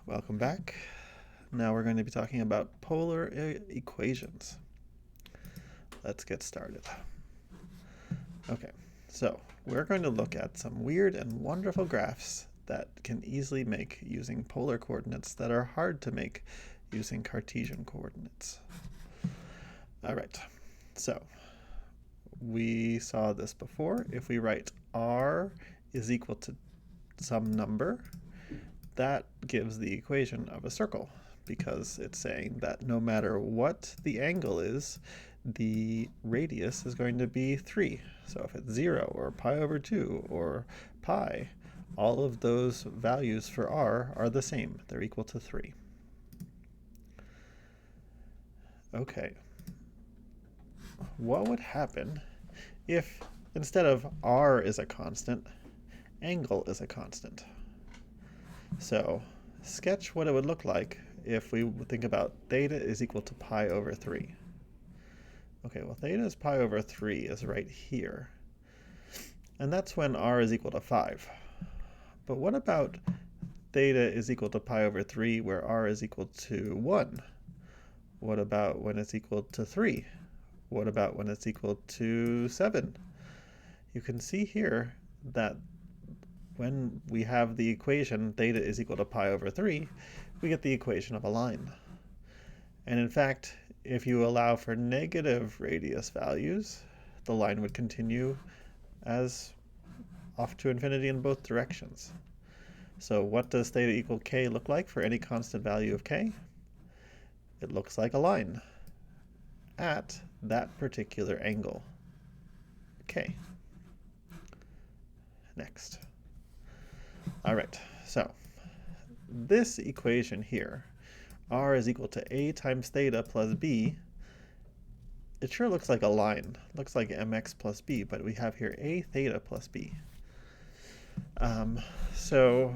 Welcome back. Now we're going to be talking about polar equations. Let's get started. Okay, so we're going to look at some weird and wonderful graphs that can easily make using polar coordinates that are hard to make using Cartesian coordinates. All right, so we saw this before. If we write r is equal to some number, that gives the equation of a circle, because it's saying that no matter what the angle is, the radius is going to be 3. So if it's 0 or pi over 2 or pi, all of those values for r are the same. They're equal to 3. Okay. What would happen if instead of r is a constant, angle is a constant? So sketch what it would look like if we think about theta is equal to pi over 3. Okay, well, theta is pi over 3 is right here. And that's when r is equal to 5. But what about theta is equal to pi over 3 where r is equal to 1? What about when it's equal to 3? What about when it's equal to 7? You can see here that when we have the equation theta is equal to pi over 3, we get the equation of a line. And in fact, if you allow for negative radius values, the line would continue as off to infinity in both directions. So what does theta equal k look like for any constant value of k? It looks like a line at that particular angle, k. Next. All right, so this equation here, r is equal to a times theta plus b, it sure looks like a line. It looks like mx plus b, but we have here a theta plus b. So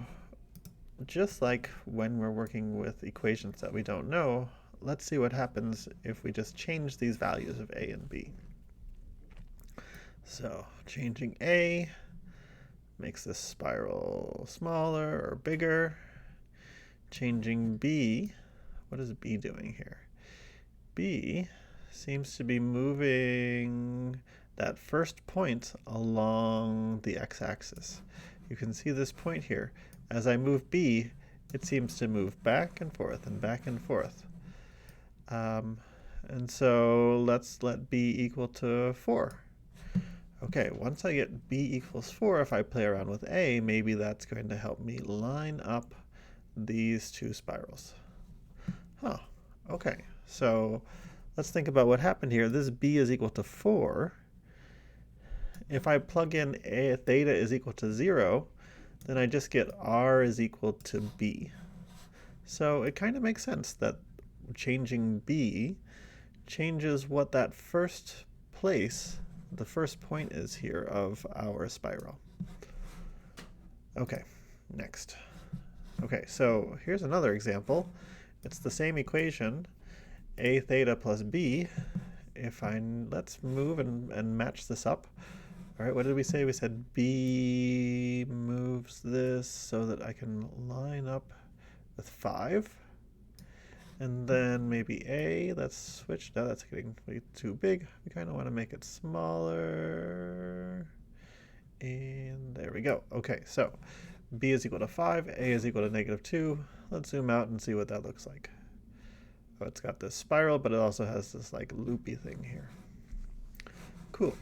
just like when we're working with equations that we don't know, let's see what happens if we just change these values of a and b. So changing a makes this spiral smaller or bigger. Changing b, what is b doing here? B seems to be moving that first point along the x-axis. You can see this point here. As I move b, it seems to move back and forth and back and forth. And so let's let b equal to 4. Okay, once I get b equals 4, if I play around with a, maybe that's going to help me line up these two spirals. Huh, okay, so let's think about what happened here. This b is equal to 4. If I plug in a theta is equal to 0, then I just get r is equal to b. So it kind of makes sense that changing b changes what that first place, the first point is here of our spiral. Okay, next. Okay, so here's another example. It's the same equation, a theta plus b. Let's move and match this up. All right, what did we say? We said b moves this so that I can line up with 5. And then maybe a, let's switch. Now that's getting way too big. We kind of want to make it smaller. And there we go. Okay, so b is equal to 5, a is equal to negative 2. Let's zoom out and see what that looks like. Oh, it's got this spiral, but it also has this like loopy thing here. Cool.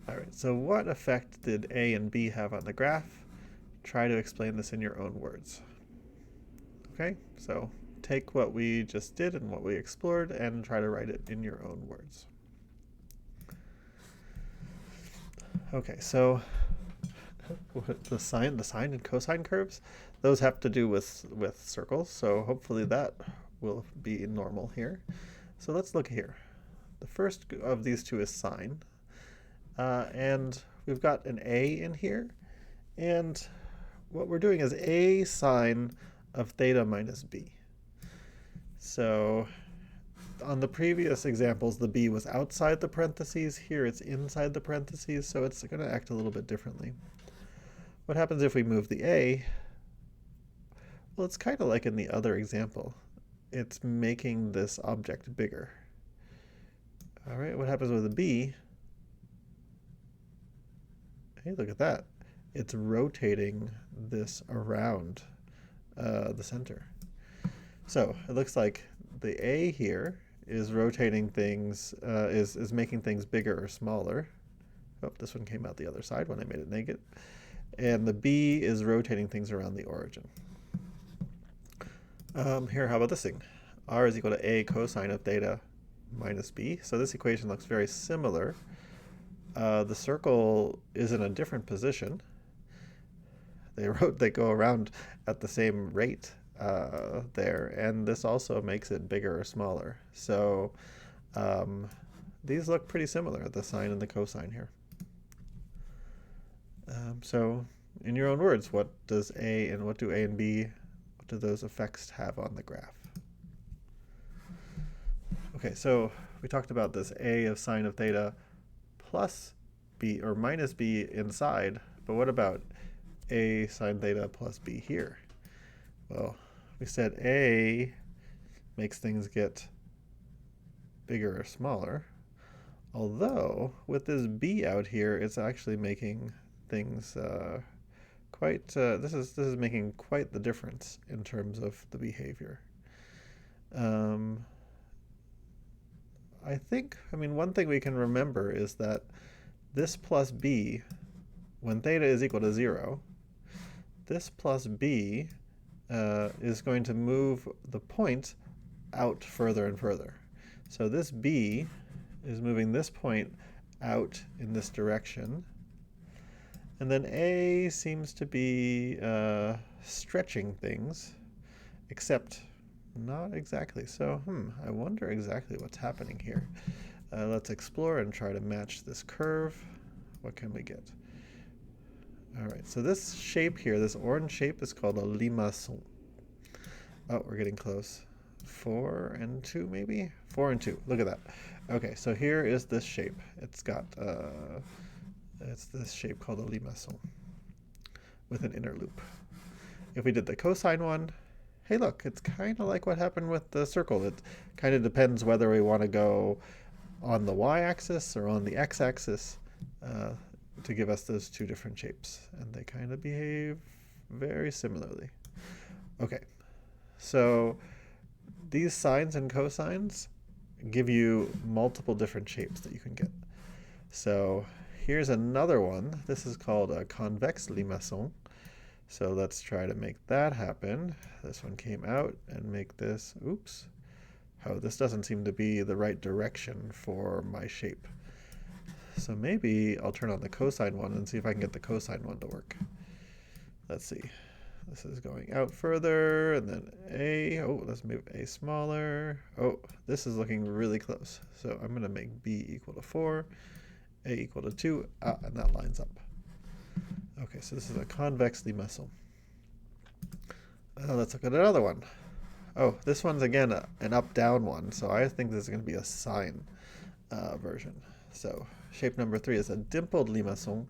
All right, so what effect did a and b have on the graph? Try to explain this in your own words. Okay, so take what we just did and what we explored and try to write it in your own words. Okay, so the sine and cosine curves, those have to do with circles, so hopefully that will be normal here. So let's look here. The first of these two is sine, and we've got an a in here, and what we're doing is a sine of theta minus b. So on the previous examples, the b was outside the parentheses. Here it's inside the parentheses, so it's going to act a little bit differently. What happens if we move the a? Well, it's kind of like in the other example. It's making this object bigger. All right, what happens with a b? Hey, look at that. It's rotating this around the center. So it looks like the a here is rotating things, is making things bigger or smaller. Oh, this one came out the other side when I made it negative. And the b is rotating things around the origin. Here, how about this thing? R is equal to a cosine of theta minus b. So this equation looks very similar. The circle is in a different position. They go around at the same rate there, and this also makes it bigger or smaller. So these look pretty similar, the sine and the cosine here. So in your own words, what does A and what do A and B, what do those effects have on the graph? Okay, so we talked about this A of sine of theta plus B or minus B inside, but what about A sine theta plus B here? Well, we said A makes things get bigger or smaller, although with this B out here, it's actually making things this is making quite the difference in terms of the behavior. I mean, one thing we can remember is that this plus b, when theta is equal to 0, this plus b is going to move the point out further and further. So this b is moving this point out in this direction. And then A seems to be stretching things, except not exactly. So, I wonder exactly what's happening here. Let's explore and try to match this curve. What can we get? All right, so this shape here, this orange shape is called a limaçon. Oh, we're getting close. 4 and 2 maybe? 4 and 2, look at that. Okay, so here is this shape. It's got it's this shape called a limaçon with an inner loop. If we did the cosine one, hey look, it's kind of like what happened with the circle. It kind of depends whether we want to go on the y-axis or on the x-axis to give us those two different shapes. And they kind of behave very similarly. Okay, so these sines and cosines give you multiple different shapes that you can get. So here's another one. This is called a convex limaçon. So let's try to make that happen. This one came out and make this, oops. Oh, this doesn't seem to be the right direction for my shape. So maybe I'll turn on the cosine one and see if I can get the cosine one to work. Let's see. This is going out further, and then A. Oh, let's move A smaller. Oh, this is looking really close. So I'm going to make B equal to 4. A equal to 2, and that lines up. Okay, so this is a convex limaçon. Let's look at another one. Oh, this one's again an up-down one, so I think this is going to be a sine version. So shape number 3 is a dimpled limaçon.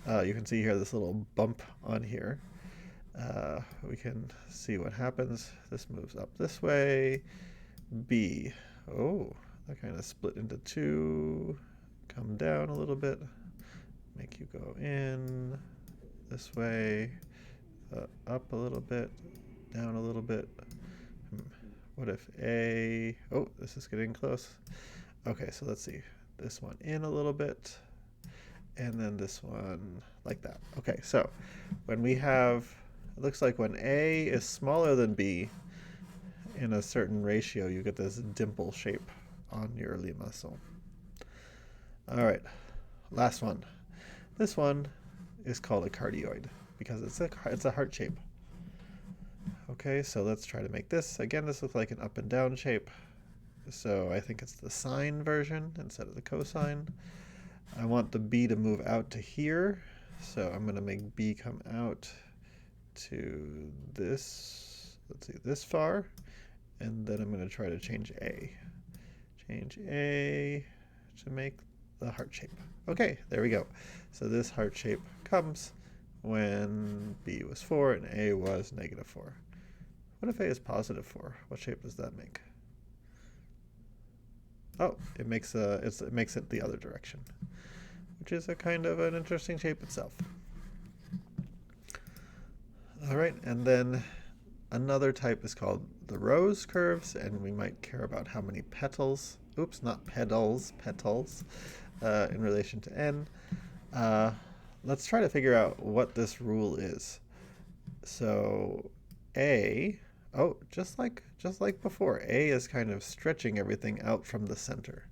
You can see here this little bump on here. We can see what happens. This moves up this way. B. Oh, that kind of split into 2. Come down a little bit, make you go in this way, up a little bit, down a little bit. What if A, oh, this is getting close. Okay, so let's see, this one in a little bit, and then this one like that. Okay, so when we have, it looks like when A is smaller than B in a certain ratio, you get this dimple shape on your limaçon. All right, last one. This one is called a cardioid because it's a heart shape. Okay, so let's try to make this. Again, this looks like an up and down shape. So I think it's the sine version instead of the cosine. I want the B to move out to here. So I'm going to make B come out to this, let's see, this far. And then I'm going to try to change A. Change A to make the heart shape. Okay, there we go. So this heart shape comes when B was 4 and A was -4. What if a is positive 4? What shape does that make? Oh, it makes it the other direction, which is a kind of an interesting shape itself. All right, and then another type is called the rose curves, and we might care about how many petals, oops, not petals, in relation to n. Let's try to figure out what this rule is. So A, oh, just like before, A is kind of stretching everything out from the center.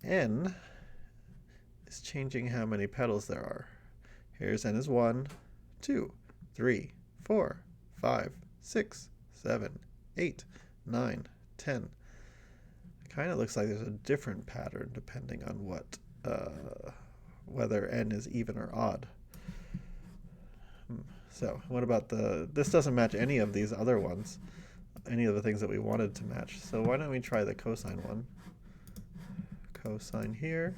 N is changing how many petals there are. Here's n is 1, 2, 3, 4, 5, 6, 7, 8, 9, 10. Kind of looks like there's a different pattern depending on what, whether n is even or odd. So what about this doesn't match any of these other ones, any of the things that we wanted to match. So why don't we try the cosine one? Cosine here.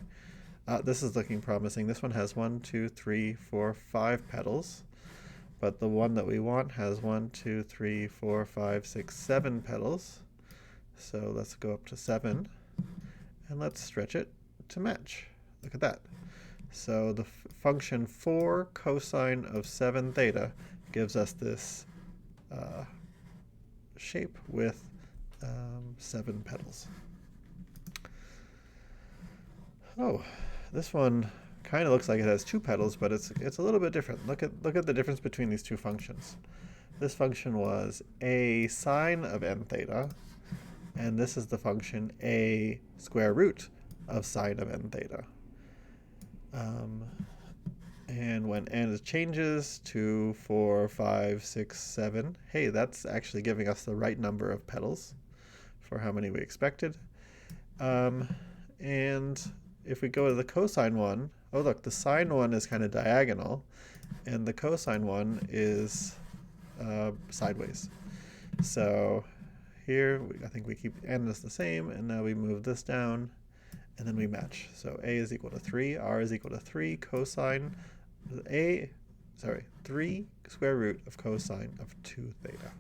This is looking promising. This one has 1, 2, 3, 4, 5 petals. But the one that we want has 1, 2, 3, 4, 5, 6, 7 petals. So let's go up to 7. And let's stretch it to match. Look at that. So the function 4 cosine of 7 theta gives us this shape with 7 petals. Oh, this one kind of looks like it has 2 petals, but it's a little bit different. Look at the difference between these two functions. This function was a sine of n theta, and this is the function a square root of sine of n theta. And when n changes to 4, 5, 6, 7, hey, that's actually giving us the right number of petals for how many we expected. And if we go to the cosine one, oh look, the sine one is kind of diagonal, and the cosine one is sideways. So here, I think we keep n as the same, and now we move this down, and then we match. So a is equal to 3, r is equal to 3 cosine 3 square root of cosine of 2 theta.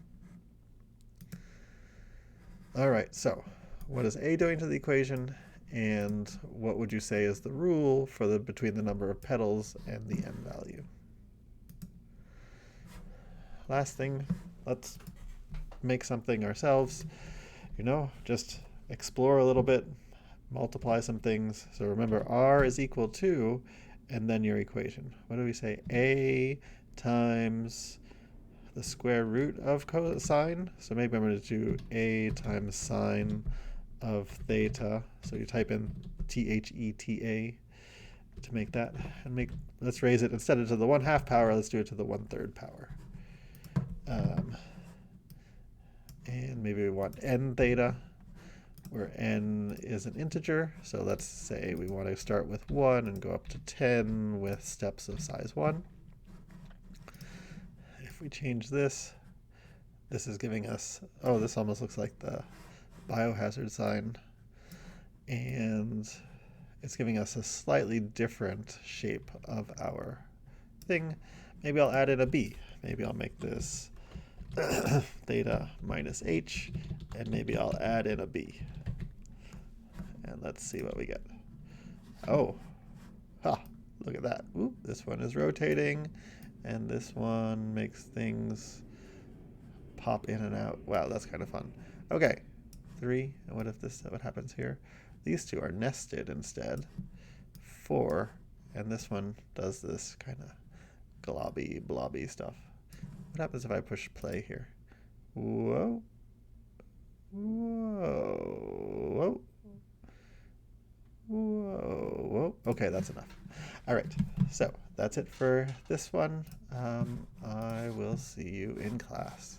All right, so what is a doing to the equation, and what would you say is the rule for between the number of petals and the n value? Last thing, let's make something ourselves. Just explore a little bit, multiply some things. So remember, r is equal to, and then your equation. What do we say? A times the square root of cosine. So maybe I'm going to do a times sine of theta. So you type in theta to make that, and let's raise it, instead of to the 1/2 power, let's do it to the 1/3 power. And maybe we want n theta, where n is an integer. So let's say we want to start with 1 and go up to 10 with steps of size 1. If we change this, this is giving us, oh, this almost looks like the biohazard sign. And it's giving us a slightly different shape of our thing. Maybe I'll add in a b. Maybe I'll make this theta minus h, and maybe I'll add in a b. And let's see what we get. Oh, look at that. Ooh, this one is rotating, and this one makes things pop in and out. Wow, that's kind of fun. Okay, 3, and what happens here? These two are nested instead. 4, and this one does this kind of globby, blobby stuff. What happens if I push play here? Whoa. Whoa. Whoa. Whoa. Okay, that's enough. All right, so that's it for this one. I will see you in class.